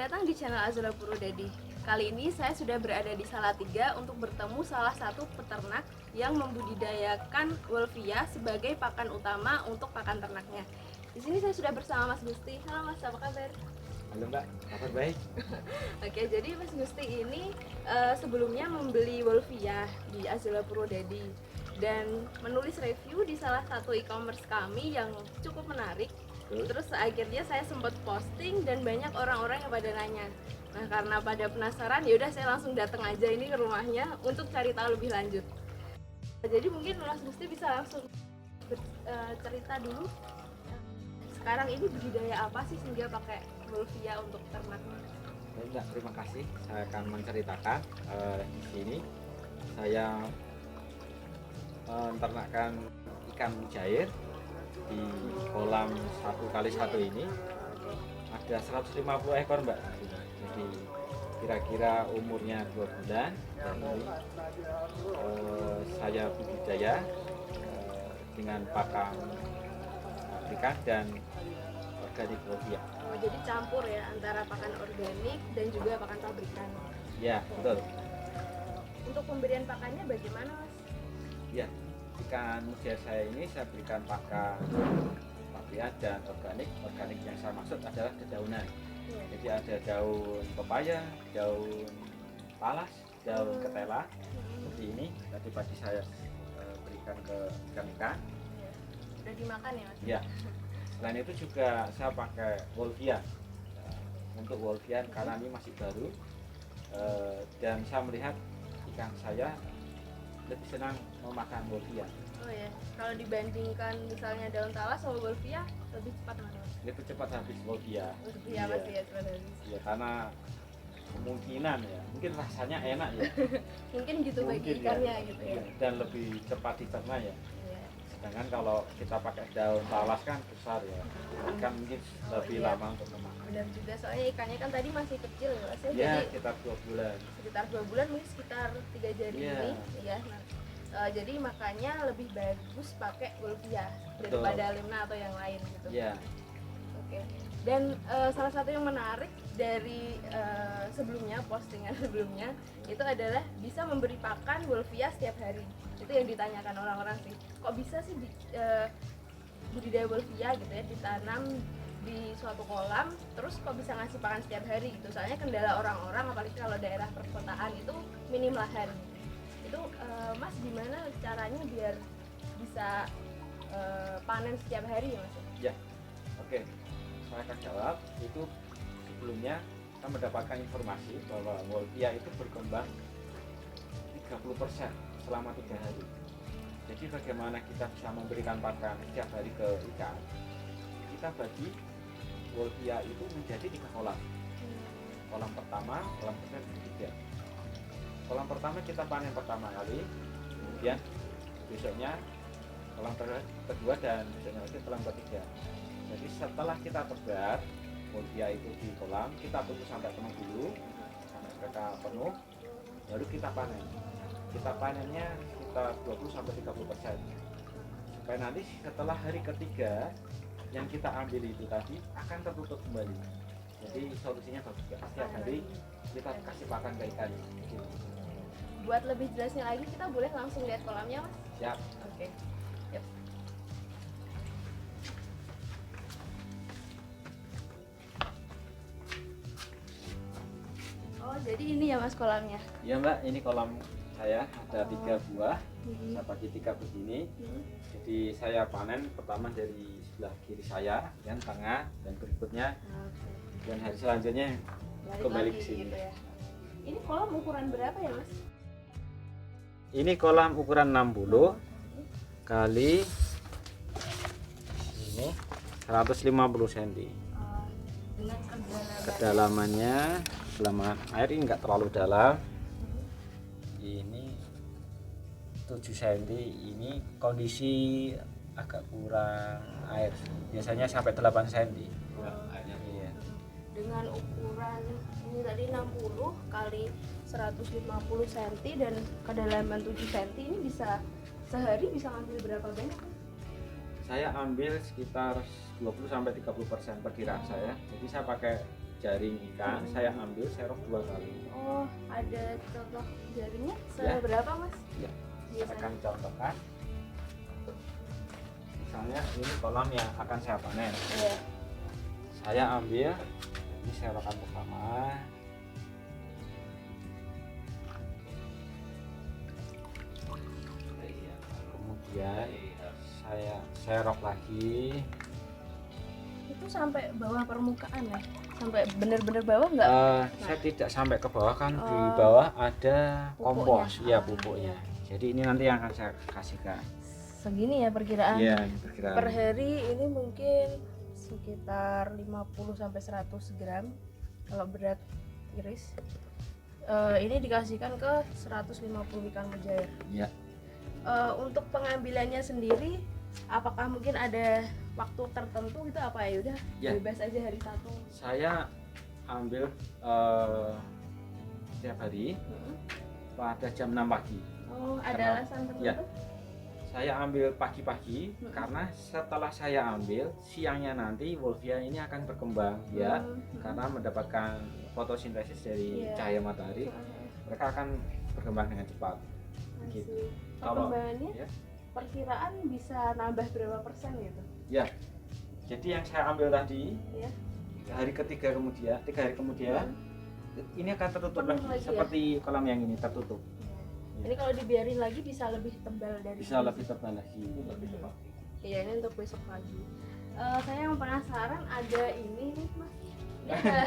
Selamat datang di channel Azula Purwodadi. Kali ini saya sudah berada di Salatiga untuk bertemu salah satu peternak yang membudidayakan Wolvia sebagai pakan utama untuk pakan ternaknya. Di sini saya sudah bersama Mas Gusti. Halo Mas, apa kabar? Halo Mbak, kabar baik? Oke, jadi Mas Gusti ini sebelumnya membeli Wolvia di Azula Purwodadi dan menulis review di salah satu e-commerce kami yang cukup menarik. Terus akhirnya saya sempat posting dan banyak orang-orang yang pada nanya. Nah, karena pada penasaran, ya udah saya langsung datang aja ini ke rumahnya untuk cari tahu lebih lanjut. Jadi mungkin Mas Gusti bisa langsung cerita dulu. Sekarang ini budidaya apa sih sehingga pakai Wolvia untuk ternaknya? Baik Mbak, terima kasih. Saya akan menceritakan di sini saya menternakkan ikan mujair di kolam 1x1 ini ada 150 ekor Mbak. Jadi kira-kira umurnya 2 bulan dan ini saya budidaya dengan pakan pabrikan dan organik Wolvia. Oh, jadi campur ya antara pakan organik dan juga pakan pabrikan. Ya, betul. Untuk pemberian pakannya bagaimana, Mas? Ya, ikan mujair saya ini saya berikan pakan pabrikan dan organik. Organik yang saya maksud adalah dedaunan. Ya. Jadi ada daun pepaya, daun talas, daun ketela seperti ini. Tadi pagi saya berikan ke ikan-ikan. Ya. Udah dimakan ya, Mas? Ya. Selain itu juga saya pakai Wolvia. Untuk Wolvia karena ini masih baru dan saya melihat ikan saya lebih senang memakan Wolvia. Oh ya, kalau dibandingkan misalnya daun talas sama Wolvia lebih cepat mana? Lebih cepat habis Wolvia. Wolvia masih ya cepat habis. Ya karena kemungkinan ya, mungkin rasanya enak ya. Mungkin gitu bagi Mungkin ikannya ya. gitu ya. Dan lebih cepat dicerna ya. Iya. Sedangkan kalau kita pakai daun talas kan besar ya, ikan mungkin lebih iya. lama untuk memakan. Benar juga, soalnya ikannya kan tadi masih kecil ya, Mas, Ya, jadi sekitar 2 bulan. sekitar 2 bulan, mungkin sekitar 3 jari Iya. ini ya. Nah, jadi makanya lebih bagus pakai Wolvia Betul. daripada Lemna atau yang lain gitu. Ya, Oke. Dan salah satu yang menarik dari sebelumnya, postingan sebelumnya itu adalah bisa memberi pakan Wolvia setiap hari. Itu yang ditanyakan orang-orang sih. Kok bisa sih budidaya Wolvia gitu ya, ditanam di suatu kolam terus kok bisa ngasih pakan setiap hari gitu. Soalnya kendala orang-orang apalagi kalau daerah perkotaan itu minim lahan. Itu Mas gimana caranya biar bisa panen setiap hari ya, Mas? ya. Oke. Saya akan jawab. Itu sebelumnya kita mendapatkan informasi bahwa Wolvia itu berkembang 30% selama 3 hari. Jadi bagaimana kita bisa memberikan pakan setiap hari ke ikan? Kita bagi Wolvia itu menjadi 3 kolam. Kolam pertama, kolam kedua, dan ketiga. Kolam pertama kita panen pertama kali, kemudian besoknya kolam kedua dan besoknya lagi kolam ketiga. Jadi setelah kita tebar Wolvia itu di kolam, kita tunggu sampai penuh dulu, sampai mereka penuh, baru kita panen. Kita panennya sekitar 20-30%. Supaya nanti setelah hari ketiga yang kita ambil itu tadi akan tertutup kembali. Jadi solusinya bagus ya. Setiap hari kita kasih pakan ke ikan. Buat lebih jelasnya lagi kita boleh langsung lihat kolamnya, Mas? Siap. Oke. Yap. Oh, jadi ini ya, Mas, kolamnya. Iya Mbak, ini kolam saya ada 3 buah. Saya bagi 3 begini. Jadi saya panen pertama dari sebelah kiri saya, yang tengah, dan berikutnya dan hari selanjutnya Balik kembali lagi ke sini. gitu ya. Ini kolam ukuran berapa ya, Mas? Ini kolam ukuran 60 kali ini 150 cm. Dengan Kedalamannya, kedalaman air ini enggak terlalu dalam. Ini 7 cm. Ini kondisi agak kurang air. Biasanya sampai 8 cm. Iya. dengan ukuran ini tadi 60 kali 150 cm dan kedalaman 7 cm, ini bisa sehari bisa ngambil berapa banyak? Saya ambil sekitar 20-30% perkiraan saya. Jadi saya pakai jaring ikan, saya ambil serok 2 kali. Oh, ada contoh jaringnya Ya. seberapa Mas? Ya. Saya Biasanya. akan contohkan. Misalnya ini kolam yang akan saya panen. Iya. Saya ambil ini serokan pertama. Kemudian saya serok lagi. Itu sampai bawah permukaan ya? Sampai bener-bener bawah nggak? Saya tidak sampai ke bawah, kan di Oh. bawah ada Pupuknya. kompos, ya Ah, pupuknya. iya. Jadi ini nanti yang akan saya kasihkan. Segini ya perkiraan. Iya, ini perkiraan. Per hari ini mungkin sekitar 50 sampai 100 gram kalau berat iris. Ini dikasihkan ke 150 ikan mujair. Ya. Untuk pengambilannya sendiri, apakah mungkin ada waktu tertentu gitu apa ya udah Ya. bebas aja hari satu? Saya ambil setiap hari pada jam 6 pagi. Oh, ada Kenapa? alasan tertentu? Ya. Saya ambil pagi-pagi karena setelah saya ambil siangnya nanti wolfia ini akan berkembang ya, karena mendapatkan fotosintesis dari Iya. cahaya matahari, mereka akan berkembang dengan cepat. Gitu. Kalau- Perkembangannya ya. perkiraan bisa nambah berapa persen gitu? Ya, jadi yang saya ambil tadi Ya. hari ketiga kemudian, 3 hari kemudian ini akan tertutup Penuh lagi, lagi ya? seperti kolam yang ini tertutup. Ini kalau dibiarin lagi bisa lebih tebal dari Bisa ini. lebih tebal lagi, lebih tebal. Iya, ini untuk besok pagi. Saya yang penasaran ada ini nih Mas. Ini ada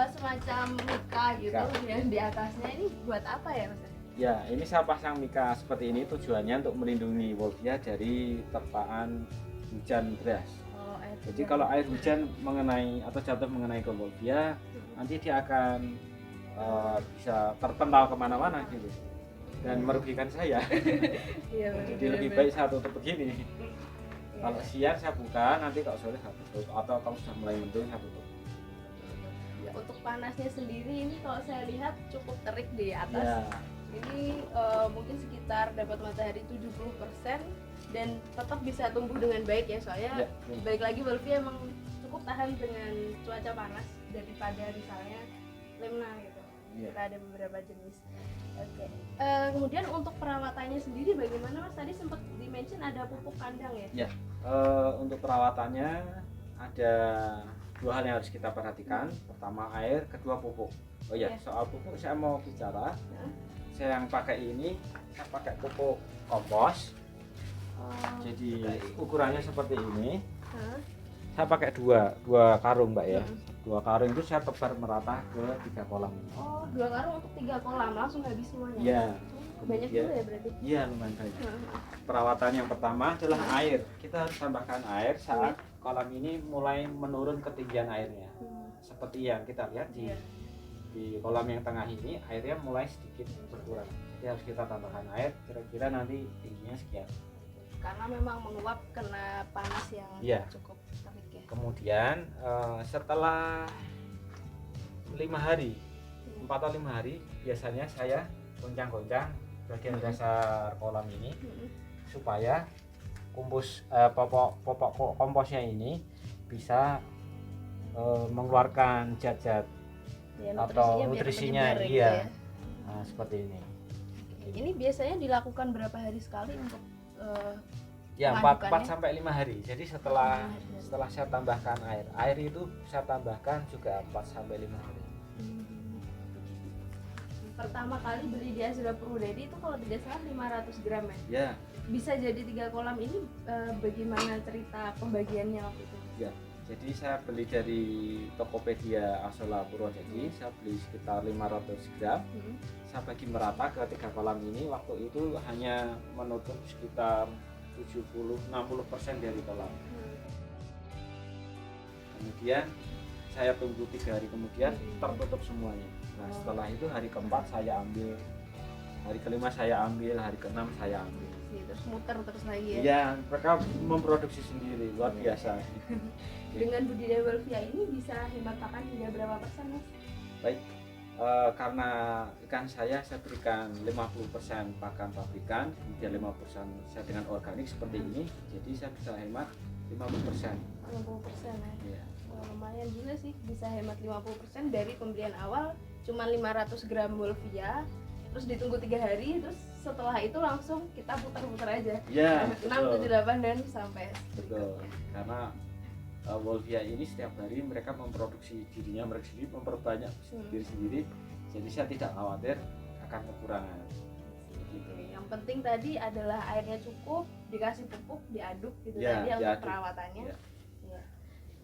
semacam mika gitu Mika. yang di atasnya, ini buat apa ya Mas? Ya, ini saya pasang mika seperti ini tujuannya untuk melindungi wolfia dari terpaan hujan deras. Oh, air Jadi hujan. kalau air hujan mengenai atau jatuh mengenai ke wolfia, nanti dia akan bisa terpental kemana-mana gitu dan merugikan saya. Iya, Jadi lebih baik saya tutup begini. Kalau siang saya buka, nanti kalau sore saya tutup, atau kalau sudah mulai mendung saya tutup. Ya, untuk panasnya sendiri ini kalau saya lihat cukup terik di atas. Ya, Ini mungkin sekitar dapat matahari 70% dan tetap bisa tumbuh dengan baik ya, soalnya ya. baik lagi wolfia emang cukup tahan dengan cuaca panas daripada misalnya lemna gitu. Iya. Kita ada beberapa jenis. Oke. Kemudian untuk perawatannya sendiri bagaimana Mas? Tadi sempat di-mention ada pupuk kandang ya? Untuk perawatannya ada 2 hal yang harus kita perhatikan. Pertama air, kedua pupuk. Oh ya, Ya. soal pupuk saya mau bicara. Ya. Saya yang pakai ini, saya pakai pupuk kompos. Oh, Jadi ukurannya seperti ini. hah? Saya pakai dua karung, Mbak ya. Hmm. 2 karung itu saya tebar merata ke 3 kolam. Oh, 2 karung untuk 3 kolam langsung habis semuanya. Iya. Banyak Kemudian- juga ya berarti. Iya, lumayan banyak. Hah. Perawatan yang pertama adalah air. Kita harus tambahkan air saat kolam ini mulai menurun ketinggian airnya. Seperti yang kita lihat Iya. di kolam yang tengah ini, airnya mulai sedikit berkurang. Jadi harus kita tambahkan air, kira-kira nanti tingginya sekian. Karena memang menguap kena panas yang Iya. cukup terik ya. Kemudian setelah 5 hari, 4 atau 5 hari, biasanya saya goncang-goncang bagian dasar kolam ini supaya popok komposnya ini bisa mengeluarkan zat-zat Ya, atau biar nutrisinya, menyebar gitu iya. ya. Nah, seperti ini. Ini biasanya dilakukan berapa hari sekali untuk Ya, Melakukannya? 4 sampai 5 hari. Jadi setelah 5 hari. setelah saya tambahkan air. Air itu saya tambahkan juga 4 sampai 5 hari. pertama kali beli di Azura Purwodadi itu kalau tidak salah 500 gram ya. Ya, Bisa jadi 3 kolam ini bagaimana cerita pembagiannya waktu itu? jadi saya beli dari Tokopedia Asola Purwodadi, saya beli sekitar 500 gram. Saya bagi merata ke 3 kolam ini. Waktu itu hanya menutup sekitar 70-60% dari kolam. Kemudian saya tunggu 3 hari kemudian tertutup semuanya. Nah, setelah itu hari keempat saya ambil, hari kelima saya ambil, hari keenam saya ambil. Terus muter terus lagi ya. Iya, mereka memproduksi sendiri, luar biasa. Dengan budidaya wolfia ini bisa hemat pakan hingga berapa persen Mas? Baik, Karena ikan saya berikan 50% pakan pabrikan, kemudian 50% saya dengan organik seperti ini, jadi saya bisa hemat 50%. 50% ya. Iya. Wah, lumayan juga sih, bisa hemat 50% dari pembelian awal cuma 500 gram Wolvia, terus ditunggu 3 hari, terus setelah itu langsung kita putar-putar aja. Ya, 6, betul. 7, 8 dan sampai Betul. berikutnya. Karena Wolvia ini setiap hari mereka memproduksi dirinya mereka sendiri, memperbanyak diri sendiri, jadi saya tidak khawatir akan kekurangan. Gitu. Yang penting tadi adalah airnya cukup, dikasih pupuk, diaduk gitu Ya, tadi untuk diaduk. perawatannya. Ya. Ya.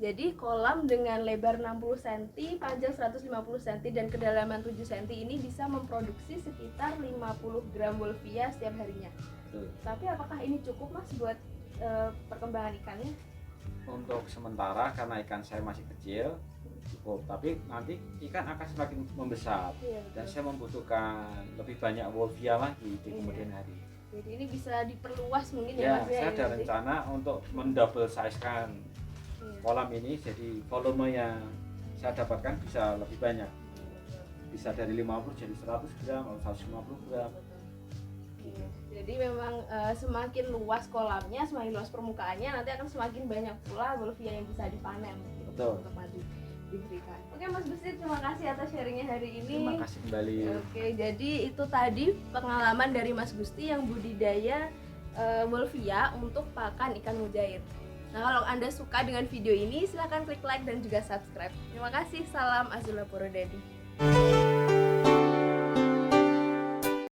Jadi kolam dengan lebar 60 cm, panjang 150 cm dan kedalaman 7 cm ini bisa memproduksi sekitar 50 gram Wolvia setiap harinya. Betul. Tapi apakah ini cukup Mas buat perkembangan ikannya? Untuk sementara karena ikan saya masih kecil cukup, tapi nanti ikan akan semakin membesar Iya, dan betul. saya membutuhkan lebih banyak Wolvia lagi di Iya. kemudian hari. Jadi ini bisa diperluas mungkin ya Ya, Mas ya. saya ini ada nanti. rencana untuk mendouble size-kan Iya. kolam ini, jadi volume yang saya dapatkan bisa lebih banyak, bisa dari 50 jadi 100 gram atau 150 gram. Iya. Jadi memang semakin luas kolamnya, semakin luas permukaannya, nanti akan semakin banyak pula Wolvia yang bisa dipanen gitu, Betul. untuk nanti diberikan. Oke Mas Gusti, terima kasih atas sharingnya hari ini. Terima kasih kembali. Oke, jadi itu tadi pengalaman dari Mas Gusti yang budidaya Wolvia untuk pakan ikan mujair. Nah, kalau Anda suka dengan video ini, silahkan klik like dan juga subscribe. Terima kasih, salam Azula Purwodadi.